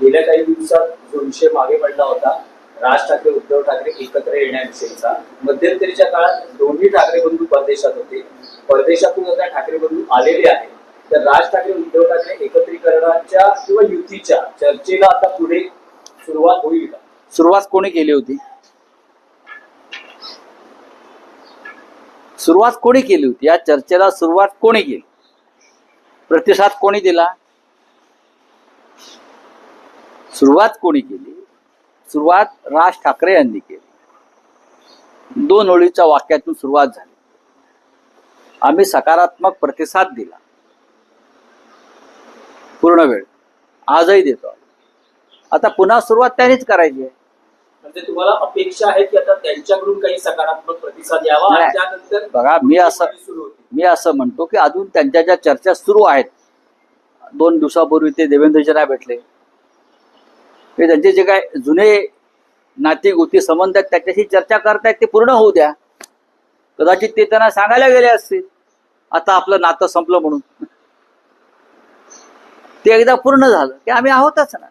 गेल्या काही दिवसात जो विषय मागे पडला होता राज ठाकरे उद्धव ठाकरे एकत्र येण्याविषयीचा, मध्यंतरीच्या काळात दोन्ही ठाकरे बंधू परदेशात होते. परदेशातून आता ठाकरे बंधू आलेले आहेत. तर राज ठाकरे उद्धव ठाकरे एकत्रीकरणाच्या किंवा युतीच्या चर्चेला आता पुढे सुरुवात होईल का? सुरुवात कोणी केली होती? सुरुवात कोणी केली होती या चर्चेला? सुरुवात कोणी केली? प्रतिसाद कोणी दिला? सुरुवात कोणी केली? सुरुवात राज ठाकरे यांनी केली. 2 ओळीच्या वाक्यातून सुरुवात झाली. आम्ही सकारात्मक प्रतिसाद दिला पूर्ण वेळ, आजही देतो. आता पुन्हा सुरुवात त्यांनीच करायची आहे. म्हणजे तुम्हाला अपेक्षा आहे की आता त्यांच्याकडून काही सकारात्मक प्रतिसाद यावा आणि त्यानंतर बघा, मी असं म्हणतो की अजून त्यांच्या ज्या चर्चा सुरू आहेत, 2 दिवसापूर्वी ते देवेंद्रजींना भेटले, ते त्यांचे जे काय जुने नाती गोती संबंध आहेत त्याच्याशी चर्चा करतायत, ते पूर्ण होऊ द्या. कदाचित ते त्यांना सांगायला गेले असतील आता आपलं नातं संपलं म्हणून. ते एकदा पूर्ण झालं की आम्ही आहोतच ना,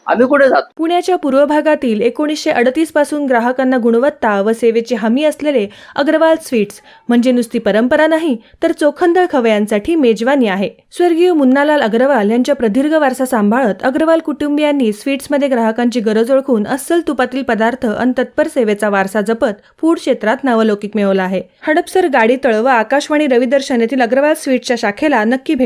आम्ही कुठे जातो? पुण्याच्या पूर्व भागातील 1938 पासून ग्राहकांना गुणवत्ता व सेवेची हमी असलेले अग्रवाल स्वीट्स म्हणजे नुसती परंपरा नाही तर चोखंदळ खवयांसाठी मेजवानी आहे. स्वर्गीय मुन्नालाल अग्रवाल यांच्या प्रदीर्घ वारसा सांभाळत अग्रवाल कुटुंबियांनी स्वीट्समध्ये ग्राहकांची गरज ओळखून अस्सल तुपातील पदार्थ आणि तत्पर सेवेचा वारसा जपत फूड क्षेत्रात नावलौकिक मिळवला आहे. हडपसर, गाडीतळ व आकाशवाणी रविदर्शन येथील अग्रवाल स्वीट्सच्या शाखेला नक्की भेट